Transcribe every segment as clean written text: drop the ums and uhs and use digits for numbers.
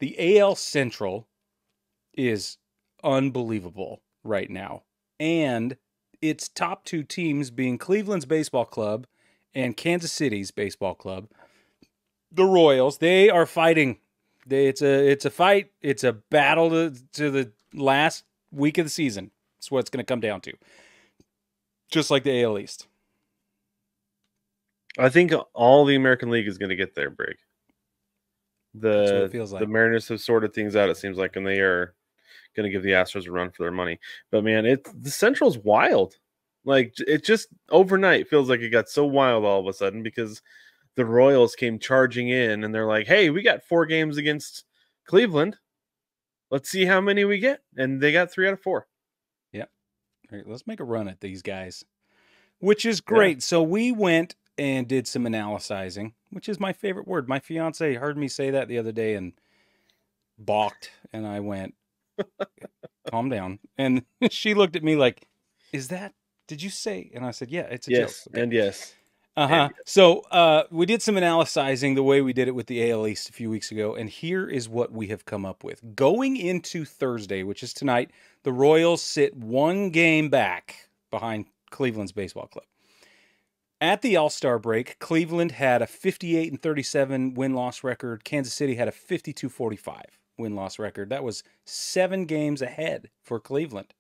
The AL Central is unbelievable right now. And its top two teams being Cleveland's baseball club and Kansas City's baseball club, the Royals, they are fighting. It's a fight. It's a battle to the last week of the season. That's what it's going to come down to. Just like the AL East. I think all the American League is going to get there, Brig. That's what it feels like. The Mariners have sorted things out, it seems like, and they are going to give the Astros a run for their money. But man, the Central's wild. Like, it just overnight feels like it got so wild all of a sudden because the Royals came charging in and they're like, "Hey, we got 4 games against Cleveland. Let's see how many we get." And they got 3 out of 4. Yep. All right, let's make a run at these guys, which is great. Yeah. So we went and did some analyzing, which is my favorite word. My fiance heard me say that the other day and balked, and I went, "Calm down." And she looked at me like, did you say? And I said, "Yeah, it's a joke." Okay. And yes. Uh-huh. So we did some analyzing the way we did it with the AL East a few weeks ago, and here is what we have come up with. Going into Thursday, which is tonight, the Royals sit 1 game back behind Cleveland's baseball club. At the All-Star break, Cleveland had a 58-37 win-loss record. Kansas City had a 52-45 win-loss record. That was 7 games ahead for Cleveland.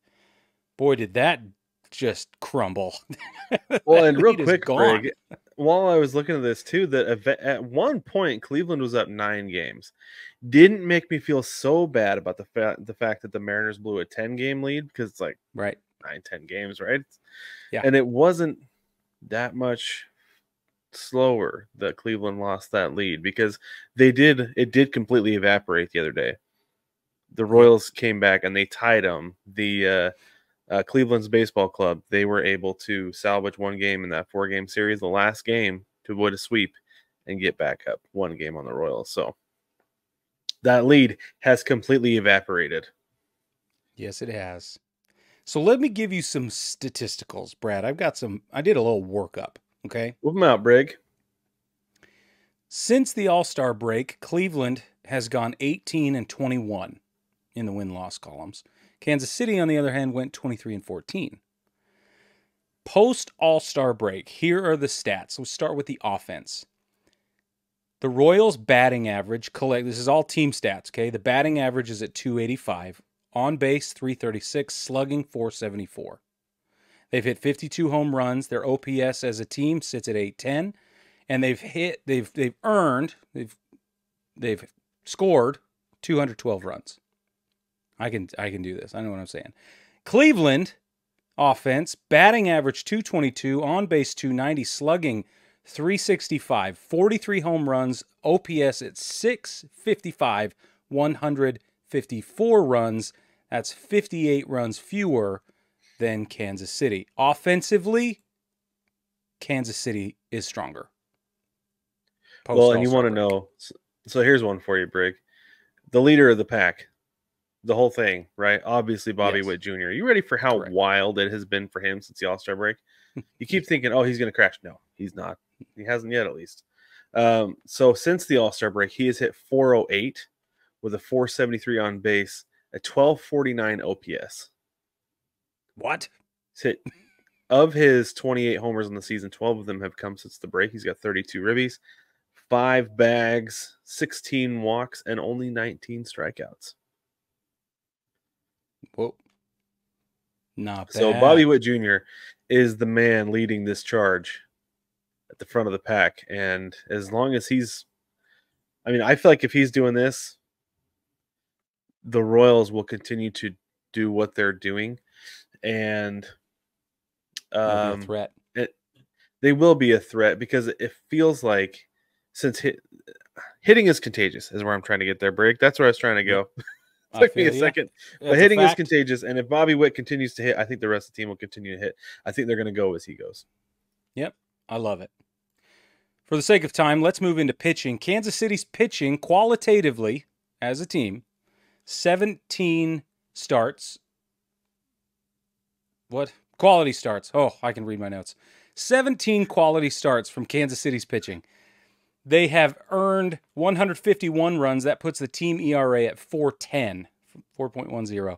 Boy, did that just crumble. Well, and real quick, Greg, while I was looking at this too, that at one point Cleveland was up 9 games. Didn't make me feel so bad about the fact that the Mariners blew a 10-game lead, because it's like 9-10 games, right? Yeah. And it wasn't that much slower that Cleveland lost that lead, because it did completely evaporate the other day. The Royals came back and they tied them. The Cleveland's baseball club, they were able to salvage 1 game in that 4-game series, the last game, to avoid a sweep and get back up 1 game on the Royals. So that lead has completely evaporated. Yes, it has. So let me give you some statisticals, Brad. I did a little workup, okay? Whip them out, Brig. Since the All-Star break, Cleveland has gone 18-21 in the win-loss columns. Kansas City, on the other hand, went 23-14. Post All-Star break, here are the stats. Let's start with the offense. The Royals' batting average, this is all team stats, okay? The batting average is at 285, on base 336, slugging 474. They've hit 52 home runs. Their OPS as a team sits at 810, and they've scored 212 runs. I can do this. I know what I'm saying. Cleveland offense, batting average 222, on base 290, slugging 365, 43 home runs, OPS at 655, 154 runs. That's 58 runs fewer than Kansas City. Offensively, Kansas City is stronger. Well, and you want to know, so here's one for you, Brig. The leader of the pack, the whole thing, right? Obviously, Bobby Witt Jr. You ready for how wild it has been for him since the All-Star break? You keep thinking, oh, he's going to crash. No, he's not. He hasn't yet, at least. So since the All-Star break, he has hit 408 with a 473 on base, a 1249 OPS. What? He's hit, of his 28 homers in the season, 12 of them have come since the break. He's got 32 ribbies, 5 bags, 16 walks, and only 19 strikeouts. Whoa. Not bad. So Bobby Witt Jr. is the man leading this charge at the front of the pack. And as long as I feel like if he's doing this, the Royals will continue to do what they're doing. And a threat. They will be a threat, because it feels like, since hitting is contagious, is where I'm trying to get there, Brig. That's where I was trying to go. Took me a second. But hitting is contagious, and if Bobby Witt continues to hit, I think the rest of the team will continue to hit. I think they're going to go as he goes. Yep, I love it. For the sake of time, let's move into pitching. Kansas City's pitching, qualitatively, as a team, 17 starts. What? Quality starts. Oh, I can read my notes. 17 quality starts from Kansas City's pitching. They have earned 151 runs. That puts the team ERA at 4.10, 4.10.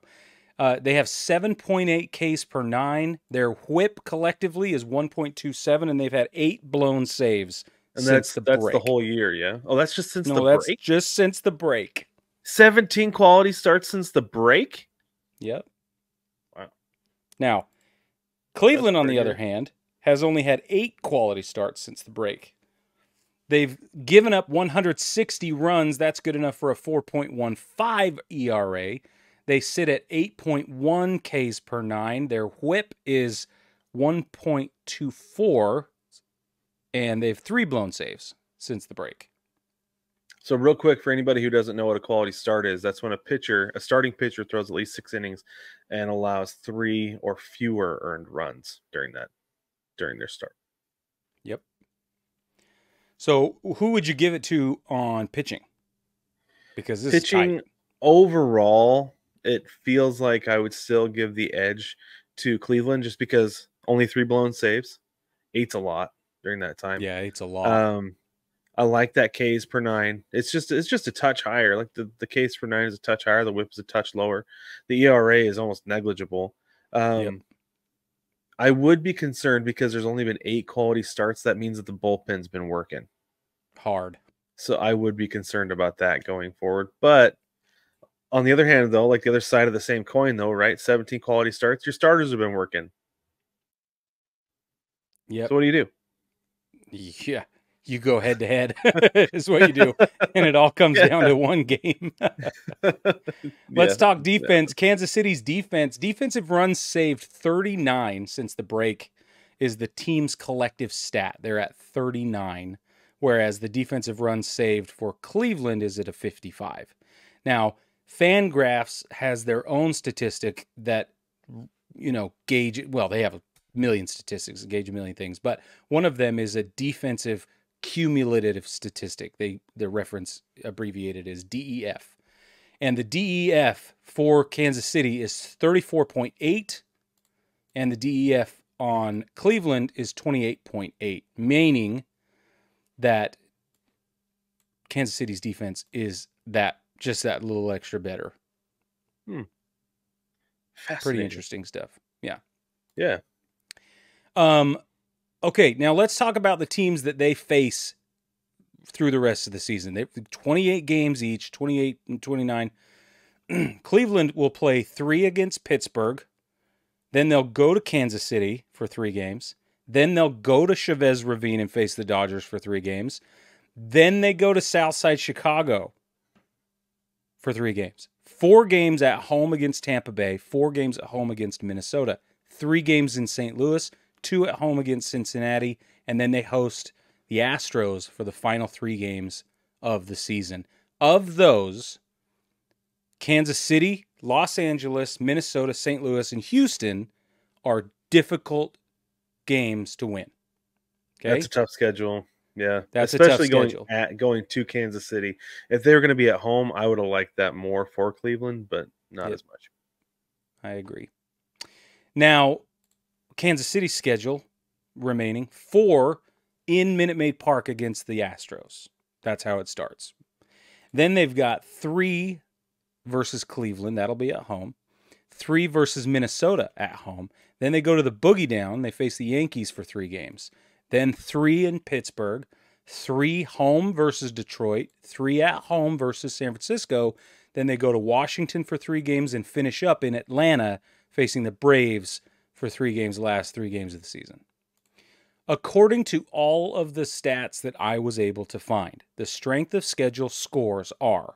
They have 7.8 Ks per nine. Their whip collectively is 1.27, and they've had 8 blown saves And since the that's the break. whole year, yeah? Oh, that's just since the No, that's break? just since the break. 17 quality starts since the break? Yep. Wow. Now, That's Cleveland, on the pretty other good. hand, has only had 8 quality starts since the break. They've given up 160 runs. That's good enough for a 4.15 ERA. They sit at 8.1 Ks per nine. Their whip is 1.24, and they have 3 blown saves since the break. So real quick, for anybody who doesn't know what a quality start is, that's when a starting pitcher throws at least 6 innings and allows 3 or fewer earned runs during their start. Yep. So who would you give it to on pitching? Because this is Pitching tight. overall, it feels like I would still give the edge to Cleveland just because only 3 blown saves. 8's a lot during that time. Yeah, it's a lot. I like that Ks per nine. It's just a touch higher. Like the Ks per nine is a touch higher. The whip is a touch lower. The ERA is almost negligible. Yep. I would be concerned because there's only been 8 quality starts. That means that the bullpen's been working. Hard. So I would be concerned about that going forward. But on the other hand, though, like the other side of the same coin, though, right? 17 quality starts. Your starters have been working. Yep. So what do you do? Yeah. You go head to head is what you do. And it all comes down to one game. Let's talk defense. Yeah. Kansas City's defense. Defensive runs saved 39 since the break is the team's collective stat. They're at 39, whereas the defensive runs saved for Cleveland is at a 55. Now, Fangraphs has their own statistic that, gauge, well, they have a million statistics that gauge a million things, but one of them is a defensive cumulative statistic. The reference abbreviated as DEF. And the DEF for Kansas City is 34.8, and the DEF on Cleveland is 28.8, meaning that Kansas City's defense is just that little extra better. Pretty interesting stuff. Yeah. Yeah. Okay, now let's talk about the teams that they face through the rest of the season. They've 28 games each, 28 and 29. Cleveland will play 3 against Pittsburgh. Then they'll go to Kansas City for 3 games. Then they'll go to Chavez Ravine and face the Dodgers for 3 games. Then they go to Southside Chicago for 3 games. 4 games at home against Tampa Bay. 4 games at home against Minnesota. 3 games in St. Louis. 2 at home against Cincinnati. And then they host the Astros for the final 3 games of the season. Of those, Kansas City, Los Angeles, Minnesota, St. Louis, and Houston are difficult games to win. Okay? That's a tough schedule. Yeah. That's especially a tough schedule. going to Kansas City. If they were going to be at home, I would have liked that more for Cleveland, but not as much. I agree. Now, Kansas City's schedule remaining 4 in Minute Maid Park against the Astros. That's how it starts. Then they've got 3 versus Cleveland. That'll be at home. 3 versus Minnesota at home. Then they go to the Boogie Down. They face the Yankees for 3 games. Then 3 in Pittsburgh. 3 home versus Detroit. 3 at home versus San Francisco. Then they go to Washington for 3 games and finish up in Atlanta facing the Braves for 3 games, the last 3 games of the season. According to all of the stats that I was able to find, the strength of schedule scores are: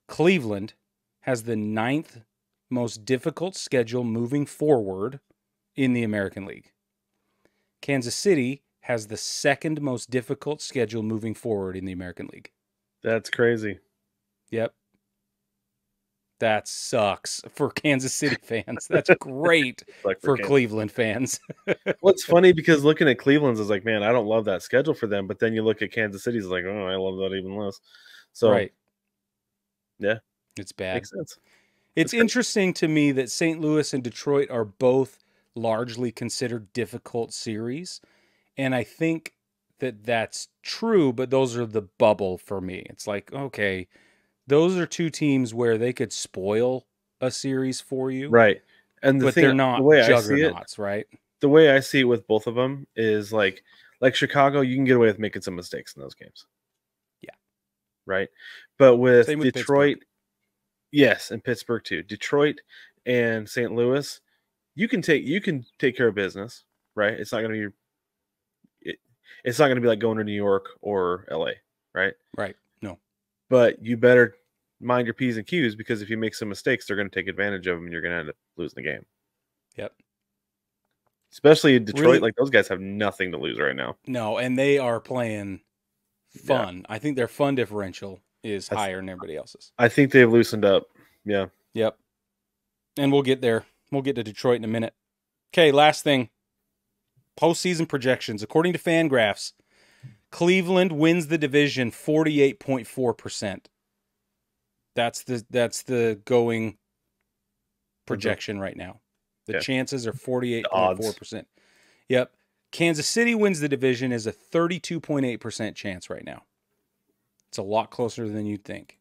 Cleveland has the 9th most difficult schedule moving forward in the American League. Kansas City has the 2nd most difficult schedule moving forward in the American League. That's crazy. Yep. That sucks for Kansas City fans. That's great for Cleveland fans. Well, it's funny because looking at Cleveland's is like, man, I don't love that schedule for them. But then you look at Kansas City's like, oh, I love that even less. So, right. Yeah. It's bad. Makes sense. It's interesting to me that St. Louis and Detroit are both largely considered difficult series. And I think that that's true, but those are the bubble for me. It's like, okay, those are two teams where they could spoil a series for you, Right. And but they're not juggernauts, right? the way I see it with both of them is like Chicago, you can get away with making some mistakes in those games. Yeah. Right. But with Same with Detroit, Pittsburgh. yes, and Pittsburgh too. Detroit and St. Louis, you can take care of business, right? It's not going to be it's not going to be like going to New York or LA, right? Right. No. But you better mind your P's and Q's, because if you make some mistakes, they're going to take advantage of them and you're going to end up losing the game. Yep. Especially in Detroit, Really, like those guys have nothing to lose right now. no, and they are playing fun. Yeah. I think their fun differential is higher than everybody else's. I think they've loosened up. Yeah. Yep. And we'll get there. We'll get to Detroit in a minute. Okay, last thing. Postseason projections. According to Fangraphs, Cleveland wins the division 48.4%. That's the going projection right now. The chances are 48.4%. Yep. Kansas City wins the division is a 32.8% chance right now. It's a lot closer than you'd think.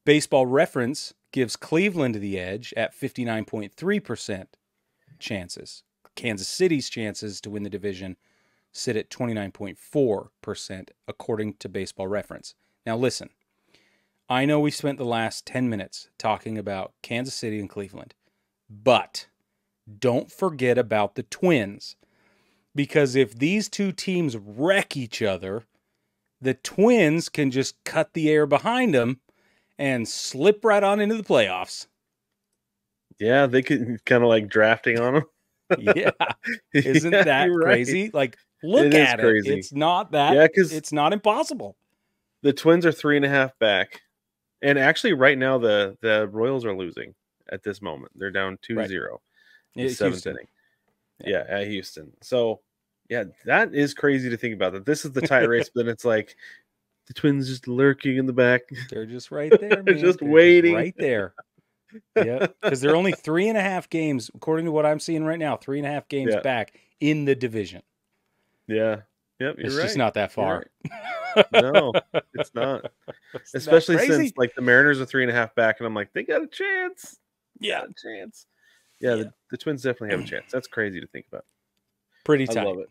Baseball Reference gives Cleveland the edge at 59.3% chances. Kansas City's chances to win the division sit at 29.4%, according to Baseball Reference. Now listen, I know we spent the last 10 minutes talking about Kansas City and Cleveland, but don't forget about the Twins, because if these two teams wreck each other, the Twins can just cut the air behind them and slip right on into the playoffs. Yeah, they could kind of like drafting on them. Yeah. Isn't that crazy? Right. Like, look at it. It's not that. Yeah, because it's not impossible. The Twins are 3.5 back. And actually, right now, the Royals are losing at this moment. They're down 2-0. Right. The seventh inning. Yeah, at Houston. So, yeah, that is crazy to think about. That this is the tight race, but then it's like the Twins just lurking in the back. They're just right there, man. Just waiting. Just right there. Yeah, because they're only 3.5 games, according to what I'm seeing right now, 3.5 games back in the division. Yeah. Yep, it's right. Just not that far. Right. No, it's not. Especially since like the Mariners are 3.5 back, and I'm like, they got a chance. Yeah, got a chance. Yeah, the Twins definitely have a chance. That's crazy to think about. Pretty tight. I love it.